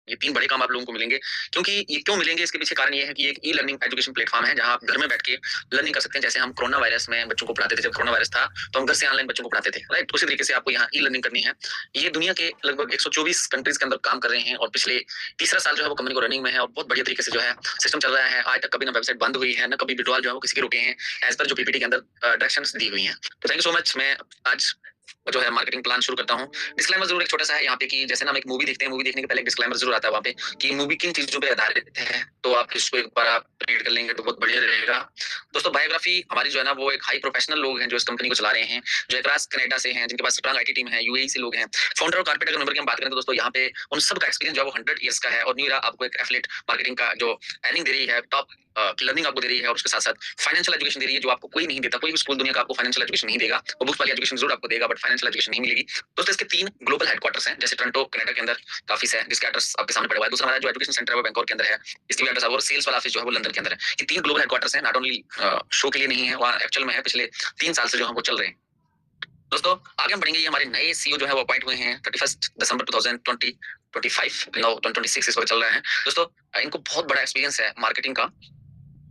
ये 3 बड़े काम आप लोगों को मिलेंगे, क्योंकि ये क्यों मिलेंगे इसके पीछे कारण ये है कि ये एक ई-लर्निंग एजुकेशन प्लेटफ़ॉर्म है, जहाँ आप घर में बैठ के लर्निंग कर सकते हैं। जैसे हम कोरोना वायरस में बच्चों को पढ़ाते थे, जब कोरोना वायरस था, तो हम घर से ऑनलाइन बच्चों को पढ़ाते थे, राइट? उसी तरीके से आपको यहाँ ई-लर्निंग करनी है। ये दुनिया के लगभग 124 कंट्रीज़ के अंदर काम कर रहे हैं और पिछले तीसरा साल जो है वो कंपनी को रनिंग में है और बहुत बढ़िया तरीके से जो है सिस्टम चल रहा है। आज तक कभी ना वेबसाइट बंद हुई है, ना कभी विड्रॉल जो है वो किसी के रुके हैं, एज़ पर जो पीपीटी के अंदर डायरेक्शंस दी हुई हैं। तो थैंक यू सो मच। मैं आज जो है मार्केटिंग प्लान शुरू करता हूँ। डिस्क्लेमर ज़रूर एक छोटा-सा है यहाँ पे कि जैसे ना हम एक मूवी देखते हैं, मूवी देखने के पहले एक डिस्क्लेमर ज़रूर आता है वहाँ पे कि मूवी किन चीज़ों पे आधारित है, तो आप इसको एक बार आप रीड कर लेंगे तो बहुत बढ़िया रहेगा। दोस्तों बायोग्राफी हमारी जो है ना वो एक हाई प्रोफेशनल लोग हैं जो इस कंपनी को चला रहे हैं, जो एक्रास कनाडा से हैं, जिनके पास स्ट्रांग आईटी टीम है, यूएई से लोग हैं। फाउंडर और कारपेंटर के नंबर की हम बात करें तो दोस्तों यहाँ पे उन सब का एक्सपीरियंस जो है वो 100 ईयर्स का है और न्यू इरा आपको एक एफिलिएट मार्केटिंग का जो अर्निंग दे रही है, टॉप लर्निंग आपको दे रही है और उसके साथ-साथ फाइनेंशियल एजुकेशन दे रही है जो आपको कोई नहीं देता। कोई भी स्कूल दुनिया का आपको फाइनेंशियल एजुकेशन नहीं देगा। वो बुक्स वाली एजुकेशन ज़रूर आपको देगा बट फाइनेंशियल एजुकेशन नहीं मिलेगी। दोस्तों इसके 3 ग्लोबल हेडक्वार्टर्स हैं, जैसे टोरंटो कनाडा के अंदर का ऑफिस है जिसका एड्रेस आपके सामने पड़ा हुआ है। दूसरा हमारा जो एजुकेशन सेंटर है वो बैंकॉक के अंदर है, इसकी भी एड्रेस है और सेल्स वाला ऑफिस जो है वो लंदन के अंदर है। ये 3 ग्लोबल हेडक्वार्टर्स हैं, नॉट ओनली शो के लिए नहीं है, वहाँ एक्चुअल में है, पिछले 3 साल से जो है वो चल रहे हैं। दोस्तों आगे हम बढ़ेंगे। ये हमारे नए सीईओ जो है वो अपॉइंट हुए हैं 31 दिसंबर 2025 नाउ 2026 इस वक्त चल रहा है। दोस्तों इनको बहुत बड़ा एक्सपीरियंस है मार्केटिंग का,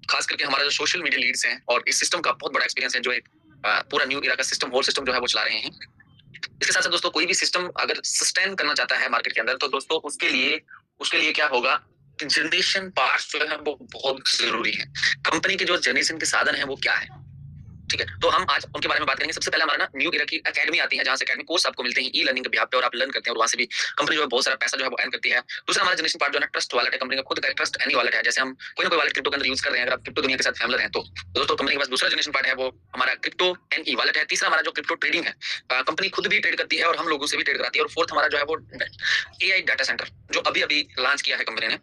खास करके हमारा जो सोशल मीडिया लीड्स हैं और इस सिस्टम का बहुत बड़ा एक्सपीरियंस है, जो एक पूरा न्यू इरा का सिस्टम, होल सिस्टम जो है वो चला रहे हैं। इसके साथ साथ दोस्तों कोई भी सिस्टम अगर सस्टेन करना चाहता है मार्केट के अंदर तो दोस्तों उसके लिए क्या होगा कि जनरेशन पार्ट्स जो है वो बहुत जरूरी है। कंपनी के जो जनरेशन के साधन है वो क्या है, ठीक है? तो हम आज उनके बारे में बात करेंगे। सबसे पहले हमारा ना न्यू इरा की एकेडमी आती है, जहाँ से एकेडमी कोर्स आपको मिलते हैं ई लर्निंग के बिहाफ पे और आप लर्न करते हैं और वहाँ से भी कंपनी जो है बहुत सारा पैसा जो है वो अर्न करती है। दूसरा हमारा जनरेशन पार्ट जो है ना ट्रस्ट वॉलेट है, कंपनी का खुद का ट्रस्ट एनी वॉलेट है। जैसे हम कोई ना कोई वॉलेट क्रिप्टो के अंदर यूज कर रहे हैं, अगर आप क्रिप्टो दुनिया के साथ फैमिलियर हैं तो दोस्तों कंपनी के पास दूसरा जनरेशन पार्ट है वो हमारा क्रिप्टो एनई वॉलेट है। तीसरा हमारा जो क्रिप्टो ट्रेडिंग है, कंपनी खुद भी ट्रेड करती है और हम लोगों से भी ट्रेड कराती है। और फोर्थ हमारा जो है वो एआई डाटा सेंटर जो अभी अभी लॉन्च किया है कंपनी ने,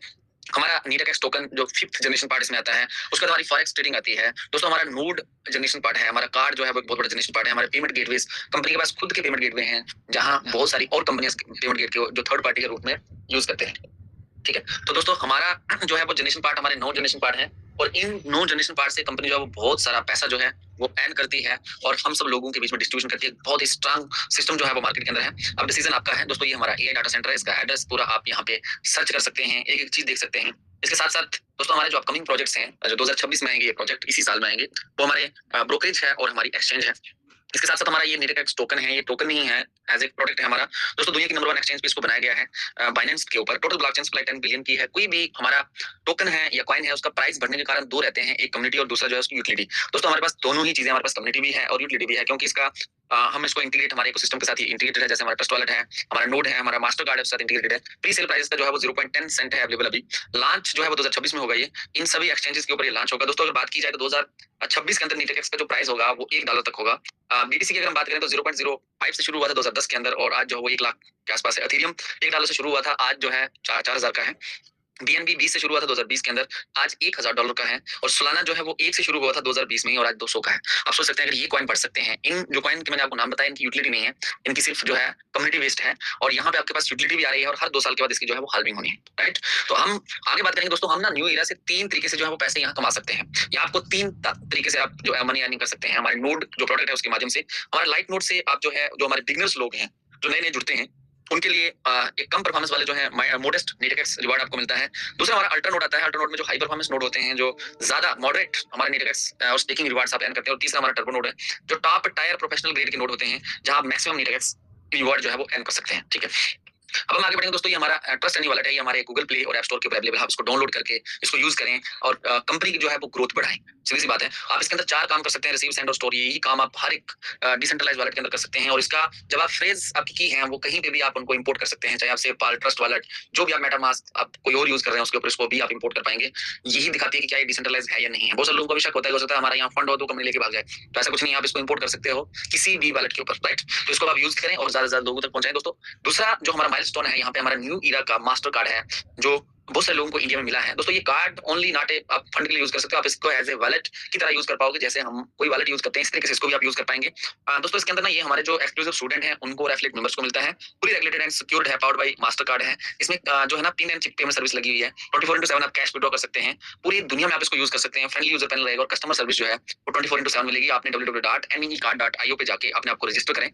हमारा नीडाक्स टोकन जो 5th जनरेशन पार्ट इसमें आता है। उसके बाद हमारी फॉरेक्स ट्रेडिंग आती है। दोस्तों हमारा नोड जनरेशन पार्ट है, हमारा कार्ड जो है वो एक बहुत बड़ा जनरेशन पार्ट है। हमारे पेमेंट गेटवेज, कंपनी के पास खुद के पेमेंट गेटवे हैं, जहां बहुत सारी और कंपनियां पेमेंट गेट के जो थर्ड पार्टी के रूप में यूज करते हैं, ठीक है? तो दोस्तों हमारा जो है वो जनरेशन पार्ट हमारे 9 जनरेशन पार्ट है और इन 9 जनरेशन पार्ट से कंपनी जो है वो बहुत सारा पैसा जो है वो अर्न करती है और हम सब लोगों के बीच में डिस्ट्रीब्यूशन करती है। बहुत ही स्ट्रांग सिस्टम जो है वो मार्केट के अंदर है। अब डिसीजन आपका है दोस्तों। ये हमारा एआई डाटा सेंटर है, इसका एड्रेस पूरा आप यहाँ पे सर्च कर सकते हैं, एक एक चीज देख सकते हैं। इसके साथ साथ दोस्तों हमारे जो अपकमिंग प्रोजेक्ट्स हैं, जो 2026 में आएंगे, ये प्रोजेक्ट इसी साल में आएंगे, वो हमारे ब्रोकरेज है और हमारी एक्सचेंज है। इसके साथ साथ हमारा ये नीडाक्स टोकन है, ये टोकन नहीं है, एज ए प्रोडक्ट है हमारा। दोस्तों दुनिया की नंबर 1 एक्सचेंज पे इसको बनाया गया है बाइनेंस के ऊपर। टोटल ब्लॉकचेन सप्लाई 10 बिलियन की है। कोई भी हमारा टोकन है या कॉइन है, उसका प्राइस बढ़ने के कारण दो रहते हैं, एक कम्युनिटी और दूसरा जो है उसकी यूटिलिटी। दोस्तों हमारे पास दोनों ही चीजें, हमारे पास कम्युनिटी भी है और यूटिलिटी भी है, क्योंकि इसका हम इसको इंटीग्रेट हमारे इकोसिस्टम के साथ ही इंटीग्रेटेड है। जैसे हमारा ट्रस्ट वॉलेट है, हमारा नोड है, हमारा मास्टर कार्ड है, उसके साथ इंटीग्रेटेड है। प्री सेल प्राइस का जो है वो 0.10 सेंट है अवेलेबल अभी। लॉन्च जो है वो 2026 में होगा। ये इन सभी एक्सचेंजेस के ऊपर ये लॉन्च होगा। दोस्तों अगर बात की जाए तो 2026 के अंदर नीडाक्स का जो प्राइस होगा वो $1 तक होगा। बीटीसी की अगर हम बात करें तो 0.05 से शुरू हुआ था 2010 के अंदर और आज जो है वो 1 लाख के आसपास है। एथेरियम $1 से शुरू हुआ था, आज जो है 4000 का है। बीएनबी 20 से शुरू हुआ था 2020 के अंदर, आज $1000 का है। और सोलाना जो है वो 1 से शुरू हुआ था 2020 में ही और आज 200 का है। आप सोच सकते हैं अगर ये कॉइन बढ़ सकते हैं। इन जो कॉइन के मैंने आपको नाम बताया इनकी यूटिलिटी नहीं है, इनकी सिर्फ जो है कम्युनिटी बेस्ड है और यहाँ पे आपके पास यूटिलिटी भी आ रही है और हर 2 साल के बाद इसकी जो है वो हाल्विंग होनी है, राइट? तो हम आगे बात करेंगे दोस्तों। हम ना न्यू इरा से 3 तरीके से जो है वो पैसे यहाँ कमा सकते हैं, या आपको 3 तरीके से आप जो है मनी अर्निंग कर सकते हैं। हमारे नोड जो प्रोडक्ट है उसके माध्यम से, हमारे लाइट नोड से आप जो है, जो हमारे बिगनर्स लोग हैं जो नए नए जुड़ते हैं, उनके लिए एक कम परफॉर्मेंस वाले जो है मोडेस्ट नीडाक्स रिवार्ड आपको मिलता है। दूसरा हमारा अल्ट्रा नोड आता है। अल्ट्रा नोड में जो हाई परफॉर्मेंस नोड होते हैं, जो ज्यादा मॉडरेट हमारे नीडाक्स और स्टेकिंग रिवार्ड्स आप अर्न करते हैं। और तीसरा हमारा टर्बो नोड है, जो टॉप टायर प्रोफेशनल ग्रेड के नोड होते हैं, जहां आप मैक्सिमम नीडाक्स रिवार्ड जो है वो अर्न कर सकते हैं, ठीक है? अब हम आगे बढ़ेंगे दोस्तों। ये हमारा ट्रस्ट एनी वॉलेट है, ये हमारे गूगल प्ले और ऐप स्टोर के ऊपर अवेलेबल है। आप इसको डाउनलोड करके इसको यूज करें और कंपनी की जो है वो ग्रोथ बढ़ाएं। सीधी सी बात है, आप इसके अंदर 4 काम कर सकते हैं, रिसीव, सेंड और स्टोर। यही काम आप हर एक डिसेंट्रलाइज वॉलेट के अंदर कर सकते हैं। और इसका जब आप फ्रेज आपकी की है वो कहीं पे भी आप उनको इंपोर्ट कर सकते हैं, चाहे आप सेव पाल, ट्रस्ट वॉलेट, जो भी आप मेटामास्क आप कोई और यूज कर रहे हैं उसके ऊपर इसको भी आप इंपोर्ट कर पाएंगे। यही दिखाती है कि क्या ये डिसेंट्रलाइज है या नहीं है। बहुत सारे लोगों का भी शक होता है, हो सकता है हमारा यहाँ फंड हो तो कंपनी लेके भाग जाए, तो ऐसा कुछ नहीं है। आप इसको इंपोर्ट कर सकते हो किसी भी वॉलेट के ऊपर, राइट? तो इसको आप यूज करें और ज्यादा से ज्यादा लोगों तक पहुंचाएं दोस्तों। दूसरा जो हमारा माइलस्टोन है, यहाँ पे हमारा न्यू इरा का मास्टर कार्ड है, जो बहुत सारे लोगों को इंडिया में मिला है। दोस्तों ये कार्ड ओनली नॉट ए आप फंड के लिए यूज कर सकते हो, आप इसको एज ए वॉलेट की तरह यूज कर पाओगे, जैसे हम कोई वॉलेट यूज करते हैं इस तरीके से इसको भी आप यूज कर पाएंगे। दोस्तों इसके अंदर ना ये हमारे जो एक्सक्लूसिव स्टूडेंट हैं उनको और एफिलिएट मेंबर्स को मिलता है। पूरी रेगुलेटेड एंड सिक्योर्ड है, पावर्ड बाय मास्टर कार्ड है। इसमें जो है ना pin and chip payment service लगी हुई है। 24/7 आप कैश विड्रॉ कर सकते हैं, पूरी दुनिया में आप इसको यूज कर सकते हैं। फ्रेंडली यूजर पैनल रहेगा और कस्टमर सर्विस जो है वो 24/7 मिलेगी। आपने www.necard.io पे जाके अपने आप को रजिस्टर करें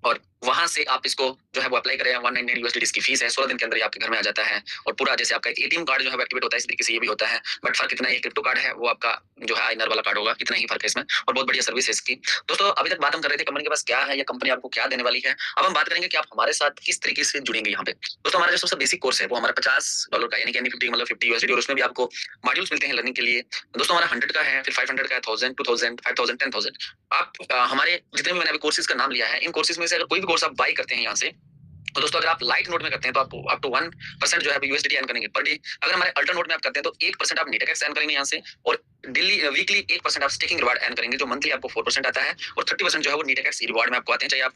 और वहां से आप इसको जो है वो अप्लाई करें। 199 यूएसडी इसकी फीस है, 16 दिन के अंदर ये आपके घर में आ जाता है और पूरा जैसे आपका एटीएम कार्ड जो है एक्टिवेट होता है इस तरीके से ये भी होता है। बट फर्क इतना है, क्रिप्टो कार्ड है वो आपका जो है आईनर वाला कार्ड होगा, इतना ही फर्क है इसमें और बहुत बढ़िया सर्विस है इसकी। दोस्तों अभी तक बात हम कर रहे थे कंपनी के पास क्या है या कंपनी आपको क्या देने वाली है। अब हम बात करेंगे कि आप हमारे साथ किस तरीके से जुड़ेंगे यहाँ पे। दोस्तों हमारा जो सबसे बेसिक कोर्स है वो हमारा $50 का यानी कि 50 मतलब 50 यूएसडी और उसमें भी आपको मॉड्यूल्स मिलते हैं लर्निंग के लिए। दोस्तों हमारा 100 का है, फिर 500 का है, 1000, 2000, 5000, 10,000। आप हमारे जितने भी मैंने अभी कोर्सेज का नाम लिया है इन कोर्सेज में से अगर कोई भी कोर्स आप बाई करते हैं यहाँ से, तो दोस्तों अगर आप लाइट नोट में करते हैं तो आपको अप टू 1% जो है यूएसडी अर्न करेंगे पर डे। अगर हमारे अल्टर नोट में आप करते हैं तो 1% आप नेटएक्स अर्न करेंगे यहाँ से और डेली वीकली 1% आप स्टेकिंग रिवार्ड अर्न करेंगे जो मंथली आपको 4% आता है और 30% जो है वो नेटएक्स रिवार्ड में आपको आते हैं। चाहे आप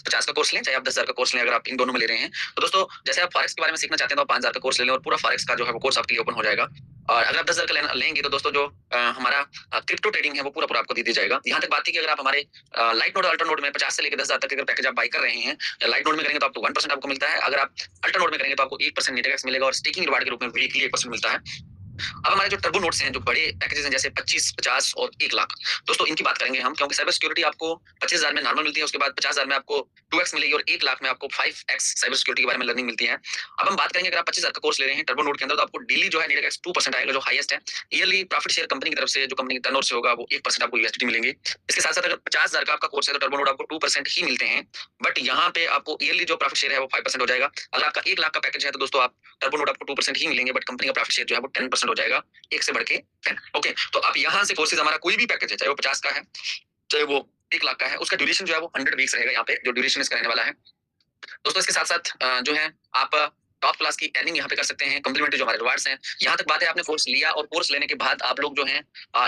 50 का कोर्स लें चाहे आप 10,000 का कोर्स लें, अगर आप इन दोनों में ले रहे हैं तो दोस्तों जैसे आप फॉरेक्स के बारे में सीखना चाहते हैं तो आप 5,000 का कोर्स ले लें और पूरा फॉरेक्स का जो है वो कोर्स आपके लिए ओपन हो जाएगा। और अगर आप 10,000 का लेंगे तो दोस्तों जो हमारा क्रिप्टो ट्रेडिंग है वो पूरा पूरा आपको दे दिया जाएगा। यहाँ तक बात थी कि अगर आप हमारे लाइट नोट अल्टर नोट में 50 से लेकर 10,000 तक अगर पैकेज आप बाई कर रहे हैं या लाइट नोट में करेंगे तो आपको 1% आपको मिलता है। अगर आप अल्टर नोट में करेंगे तो आपको 1% नेटएक्स मिलेगा और स्टेकिंग रिवार्ड के रूप में वीकली 1% मिलता है। अब हमारे जो टर्बो नोट्स हैं जो बड़े पैकेजेस हैं जैसे 25, 50 और 1 लाख, दोस्तों इनकी बात करेंगे हम क्योंकि साइबर सिक्योरिटी आपको 25,000 में नॉर्मल मिलती है, उसके बाद 50,000 में आपको 2x मिलेगी और 1 लाख में आपको 5x साइबर सिक्योरिटी के बारे में लर्निंग मिलती है। अब हम बात करेंगे अगर आप 25,000 का कोर्स ले रहे हैं टर्बो नोट के अंदर तो आपको डेली जो है नेटएक्स 2% आएगा जो हाईएस्ट है। ईयरली प्रॉफिट शेयर कंपनी की तरफ से जो कंपनी के टर्नओवर से होगा वो 1% आपको यूएसडी मिलेंगे। इसके साथ साथ अगर 50,000 का आपका कोर्स है तो टर्बो नोट आपको 2% ही मिलते हैं, बट यहाँ पे आपको ईयरली जो प्रॉफिट शेयर है वो 5% हो जाएगा। अगर आपका 1 लाख का पैकेज है तो दोस्तों आप टर्बो नोट आपको 2% ही मिलेंगे बट कंपनी का प्रॉफिट शेयर जो है वो 10% हो जाएगा, एक से बढ़ के 10। ओके, तो आप यहाँ से कोर्सेज हमारा कोई भी पैकेज है चाहे वो 50 का है चाहे वो 1 लाख का है, उसका ड्यूरेशन जो है वो 100 वीक्स रहेगा। यहाँ पे जो ड्यूरेशन इसका रहने वाला है दोस्तों, इसके साथ साथ जो है आप टॉप क्लास की अर्निंग यहाँ पे कर सकते हैं, कम्प्लीमेंट्री जो हमारे रिवार्ड्स हैं। यहाँ तक बात है आपने कोर्स लिया और कोर्स लेने के बाद आप लोग जो हैं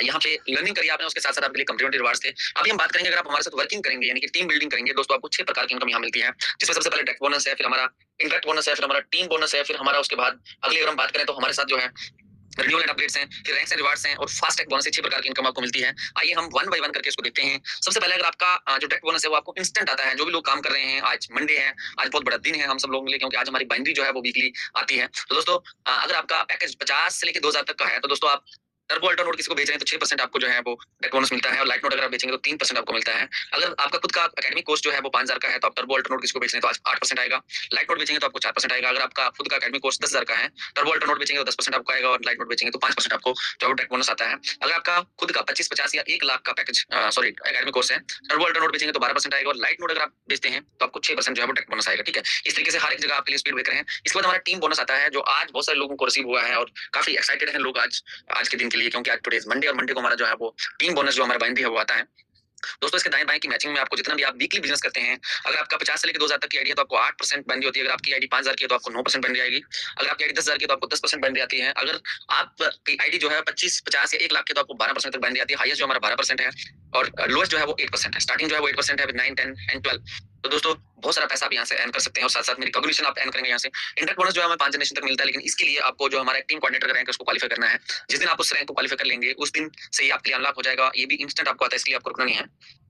यहाँ पे लर्निंग करिए आपने, उसके साथ साथ आपके लिए कम्प्लीमेंट्री रिवार्ड्स थे। अभी हम बात करेंगे अगर आप हमारे साथ वर्किंग करेंगे यानी कि टीम बिल्डिंग करेंगे दोस्तों, आपको 6 प्रकार की इनकम यहाँ मिलती है, जिसमें सबसे पहले डायरेक्ट बोनस है, फिर हमारा इनडायरेक्ट बोनस है, फिर हमारा टीम बोनस है, फिर हमारा उसके बाद अगली अगर हम बात करें तो हमारे साथ जो है रिन्यूअल एंड अपडेट्स हैं, फिर रैंक्स एंड रिवार्ड्स हैं और फास्ट टैग बोनस है। 6 प्रकार की इनकम आपको मिलती है। आइए हम वन बाय वन करके इसको देखते हैं। सबसे पहले अगर आपका जो डायरेक्ट बोनस है वो आपको इंस्टेंट आता है, जो भी लोग काम कर रहे हैं, आज मंडे है, आज बहुत बड़ा दिन है हम सब लोगों के लिए क्योंकि आज हमारी बाइनरी जो है वो वीकली आती है। तो दोस्तों अगर आपका पैकेज 50 से लेकर 2,000 तक का है तो दोस्तों आप टर्बो अल्ट्रा नोट किसी को बेच रहे हैं तो 6% आपको जो है वो डायरेक्ट बोनस मिलता है और लाइट नोट अगर आप बेचेंगे तो 3% आपको मिलता है। अगर आपका खुद का एकेडमिक कोर्स जो है वो 5,000 का है तो आप टर्बो अल्ट्रा नोट किसी को बेच रहे हैं तो 8% आएगा, लाइट नोट बेचेंगे तो आपको 4% आएगा। अगर आपका खुद का एकेडमिक कोर्स 10,000 का है, टर्बो अल्ट्रा नोट बेचेंगे तो 10% आपको आएगा और लाइट नोट बेचेंगे तो 5% आपको जो डायरेक्ट बोनस आता है। अगर आपका खुद का 25, 50 या 1 लाख का पैकेज सॉरी एकेडमिक कोर्स है, टर्बो अल्ट्रा नोट बेचेंगे तो 12% आएगा और लाइट नोट अगर आप बेचते हैं तो आपको 6% जो है वो डायरेक्ट बोनस आएगा। ठीक है, इस तरीके से हर एक जगह आपके लिए स्पीड ब्रेकर है। इसके बाद हमारा टीम बोनस आता है जो आज बहुत सारे लोगों को रिसीव हुआ है और काफी एक्साइटेड हैं लोग आज के दिन के लिए क्योंकि आज टुडे मंडे और मंडे को हमारा जो है वो टीम बोनस जो हमारा बाइनरी है वो आता है। दोस्तों इसके दाएं बाएं की मैचिंग में आपको जितना भी आप वीकली बिजनेस करते हैं, अगर आपका 50 से लेकर 2,000 तक की आईडी है तो आपको 8% बाइनरी होती है। अगर आपकी आईडी 5,000 की है तो आपको 9% बाइनरी आएगी। अगर आपकी आईडी 10,000 की है तो आपको 10% बाइनरी आती है। अगर आपकी आईडी जो है 25, 50 या 1 लाख की तो आपको 12% तक बाइनरी आती है। हाईएस्ट जो हमारा 12% है और लोएस्ट जो है वो 8% है। स्टार्टिंग जो है वो 8% है, 9, 10 एंड 12। तो दोस्तों बहुत सारा पैसा आप यहाँ से अर्न कर सकते हैं और साथ साथ मेरी रिकॉग्निशन आप अर्न करेंगे यहाँ से। इंडायरेक्ट बोनस जो है हमें 5 जनरेशन तक मिलता है, लेकिन इसके लिए आपको जो हमारा टीम कोऑर्डिनेटर का रैंक है उसको क्वालीफाई करना है। जिस दिन आप उस रैंक को क्वालीफाई कर लेंगे उस दिन से ही आपके लिए अनलॉक हो जाएगा। ये भी इंस्टेंट आपको आता है, इसलिए आपको रुकना नहीं है।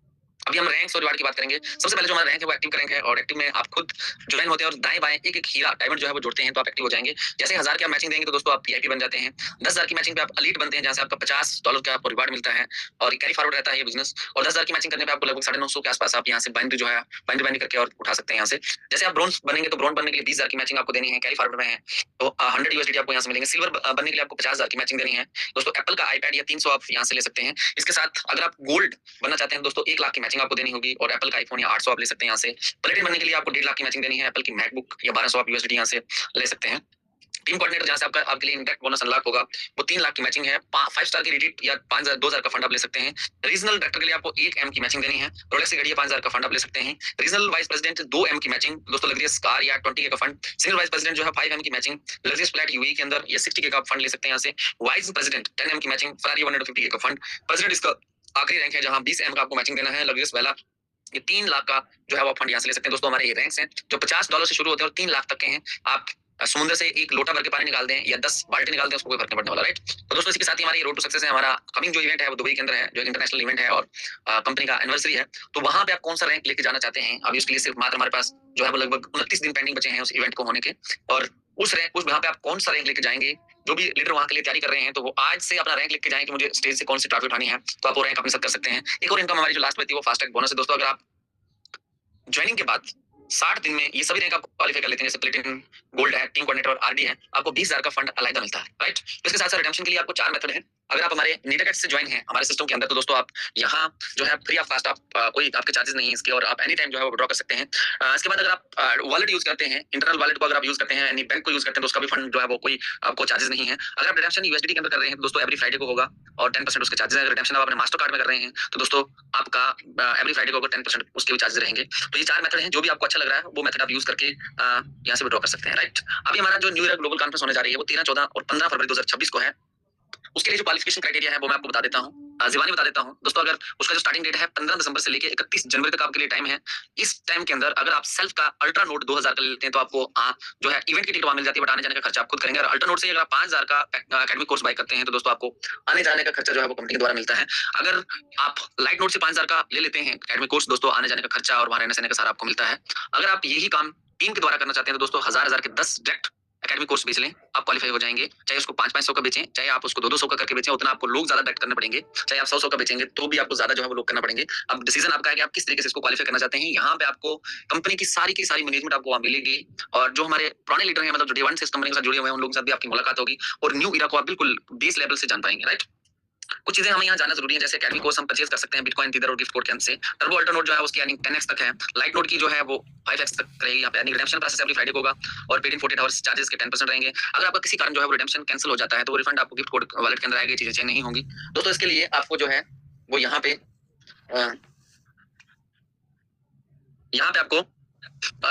अभी हम रैंक्स और रिवार्ड की बात करेंगे। सबसे पहले जो हमारा रैंक है वो एक्टिव का रैंक है और एक्टिव में आप खुद ज्वाइन होते हैं और दाएं बाएं एक एक हीरा डायमंड जो है वो जोड़ते हैं तो आप एक्टिव हो जाएंगे। जैसे 1,000 की आप मैचिंग देंगे तो दोस्तों आप वीआईपी बन जाते हैं। 10,000 की मैचिंग पे आप एलीट बनते हैं जहां से आपका $50 का आपको रिवार्ड मिलता है और कैरी फॉरवर्ड रहता है ये बिजनेस। और 10,000 की मैचिंग करने पे आपको लगभग 950 के आसपास आप यहाँ से बाइनरी जो है बाइनरी करके और उठा सकते हैं यहाँ से। जैसे आप ब्रोंज बनेंगे तो ब्रोंज बनने के लिए 20,000 की मैचिंग आपको देनी है, कैरी फॉरवर्ड में है तो 100 यूएसडी आपको यहाँ से मिलेंगे। सिल्वर बनने के लिए आपको 50,000 की मैचिंग देनी है दोस्तों। एप्पल का आईपैड या 300 आप यहाँ से ले सकते हैं। इसके साथ अगर आप गोल्ड बनना चाहते हैं दोस्तों 1 लाख की मैचिंग आपको देनी होगी और एप्पल का आईफोन या 800 आप ले सकते हैं यहाँ से। प्लेटिनम बनने के लिए आपको 1.5 लाख की मैचिंग देनी है। एप्पल की मैकबुक या 1200 आप यूएसडी यहाँ से ले सकते हैं। टीम कोऑर्डिनेटर जहां से आपका आपके लिए इंटैक्ट बोनस अनलॉक होगा वो 3 लाख की मैचिंग है। 5 स्टार की रेडिट या 5,000 2,000 का फंड आप ले सकते हैं। रीजनल डायरेक्टर के लिए आपको 1 एम की मैचिंग देनी है। रोलेक्स की घड़ी 5,000 का फंड आप ले सकते हैं। रीजनल वाइस प्रेसिडेंट 2 एम की मैचिंग दोस्तों। लग्जरियस कार या 20 का फंड। सिंगल वाइस प्रेसिडेंट जो है 5 एम की मैचिंग। लग्जरियस फ्लैट यूएई के अंदर या 60 का फंड ले सकते हैं यहाँ से। वाइस प्रेसिडेंट 10 एम की मैचिंग। फरारी 150 का फंड। प्रेसिडेंट इसका आखिरी रैंक है जहां 20 एम का आपको मैचिंग देना है। लग्जरियस वाला ये 3 लाख का जो है वो फंड यहाँ से ले सकते हैं दोस्तों। हमारे ये रैंक्स हैं जो $50 से शुरू होते हैं और 3 लाख तक के हैं। आप समुद्र से एक लोटा भर के पानी निकाल दें या 10 बाल्टी निकाल दें उसको कोई फर्क नहीं पड़ने वाला, राइट। तो दोस्तों इसके साथ ही हमारी रोड टू सक्सेस है। हमारा कमिंग जो इवेंट है वो दुबई के अंदर है, जो इंटरनेशनल इवेंट है और कंपनी का एनिवर्सरी है। तो वहां पे आप कौन सा रैंक लेके जाना चाहते हैं, अभी उसके लिए सिर्फ मात्र हमारे पास जो है वो लगभग 29 दिन पेंडिंग बचे हैं उस इवेंट को होने के। और उस वहां पे आप कौन सा रैंक लेके जाएंगे, जो भी लीडर वहां के लिए तैयारी कर रहे हैं तो वो आज से अपना रैंक लेके जाएं कि मुझे स्टेज से कौन सी ट्रॉफी उठानी है, तो आप वो रैंक अपने साथ कर सकते हैं। एक और इनकम हमारी जो लास्ट में थी वो फास्ट टैग बोनस है दोस्तों। अगर आप ज्वाइनिंग के बाद 60 दिन में ये सभी रैंक आप क्वालिफाई कर लेते हैं, जैसे प्लेटिनम, गोल्ड है, टीम कोऑर्डिनेटर और आरडी है, आपको 20,000 का फंड अलग मिलता है, राइट? इसके साथ साथ रिडेम्पशन के लिए आपको 4 मेथड है। अगर आप हमारे नीडेड से ज्वाइन हैं हमारे सिस्टम के अंदर, तो दोस्तों आप यहाँ जो है फ्री ऑफ कॉस्ट, आप कोई आपके चार्जेस नहीं है इसके, और आप एनी टाइम जो है वो विड्रॉ कर सकते हैं। इसके बाद अगर आप वॉलेट यूज करते हैं, इंटरनल वॉलेट को अगर आप यूज करते हैं, यानी बैंक को यूज करते हैं, तो उसका भी फंड जो है वो कोई आपको चार्जेस नहीं है। अगर आप रिडेम्पशन यूएसडीटी के अंदर कर रहे हैं तो दोस्तों एवरी फ्राइडे को होगा और 10% उसके चार्जेस है। अगर रिडेम्पशन आप अपने मास्टर कार्ड में कर रहे हैं तो दोस्तों आपका एवरी फ्राइडे को होगा 10% उसके भी चार्जेस रहेंगे। तो ये 4 मेथड हैं, जो भी आपको अच्छा लग रहा है वो मेथड आप यूज करके यहाँ से विड्रॉ कर सकते हैं, राइट? अभी हमारा जो न्यू ईयर ग्लोबल कॉन्फ्रेंस होने जा रही है वो 13, 14 और 15 फरवरी 2026 को है। उसके लिए जो क्वालिफिकेशन क्राइटेरिया है वो मैं आपको बता देता हूँ, जीवानी बता देता हूँ दोस्तों। अगर उसका जो स्टार्टिंग डेट है 15 दिसंबर से लेकर 31 जनवरी तक आपके लिए टाइम है। इस टाइम के अंदर अगर आप सेल्फ का अल्ट्रा नोट 2000 का लेते हैं तो आपको जो है इवेंट की टिकट वहां मिल जाती है, बट आने जाने का खर्चा आप खुद करेंगे। और अल्ट्रा नोट से अगर आप 5000 का एकेडमिक कोर्स बाय करते हैं तो दोस्तों आपको आने जाने का खर्चा जो है वो कंपनी के द्वारा मिलता है। अगर आप लाइट नोट से 5000 का ले लेते हैं एकेडमिक कोर्स, दोस्तों आने जाने का खर्चा और वहां रहने सहने का सारा आपको मिलता है। अगर आप यही काम टीम के द्वारा करना चाहते हैं तो दोस्तों 1000 के 10 डायरेक्ट एकेडमिक कोर्स बेच लें, आप क्वालिफाई हो जाएंगे। चाहे उसको 500-500 का बेचें, चाहे आप उसको 200-200 का करके बेचें, उतना आपको लोग ज्यादा डायरेक्ट करने पड़ेंगे। चाहे आप 100-100 का बेचेंगे तो भी आपको ज्यादा जो है वो लोग करना पड़ेंगे। अब डिसीजन आपका है कि आप किस तरीके से इसको क्वालिफाई करना चाहते हैं। यहाँ पे आपको कंपनी की सारी मैनेजमेंट आपको वहाँ मिलेगी, और जो हमारे पुराने लीडर हैं, मतलब जो डे वन से इस कंपनी के साथ जुड़े हुए हैं, उन लोगों के साथ भी आपकी मुलाकात होगी, और न्यू इरा को आप बिल्कुल बेस लेवल से जान पाएंगे, राइट? कुछ चीजें हमें यहाँ जानना जरूरी है, जैसे एकेडमी कोर्स हम परचेज कर सकते हैं बिटकॉइन, टीदर और गिफ्ट कोड के अंदर से। टर्बो अल्ट्रा नोट जो है उसकी अर्निंग 10x तक है, लाइट नोट की जो है वो 5x तक रहेगी। यहाँ पे earning redemption process every Friday को होगा, और पेड इन 48 आवर्स चार्जेस के 10% रहेंगे। अगर आपका किसी कारण जो है वो रिडेम्पशन कैंसिल हो जाता है तो वो रिफंड आपको गिफ्ट कोड वॉलेट के अंदर आएगी, चीजें चेंज नहीं होंगी। दोस्तों इसके लिए आपको जो है वो यहाँ पे आपको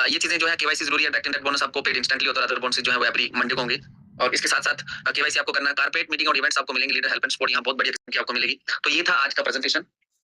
ये चीजें जो है केवाईसी जरूरी है। डायरेक्ट इनडायरेक्ट बोनस आपको पेड इंस्टेंटली होता है, अदर बोनस जो है वो एवरी मंडे को होंगे। और इसके साथ साथ केवाईसी आपको करना है। कारपोरेट मीटिंग और इवेंट्स आपको मिलेंगे, लीडर हेल्प एंड सपोर्ट यहाँ बहुत बढ़िया आपको मिलेगी। तो ये था आज का प्रेजेंटेशन।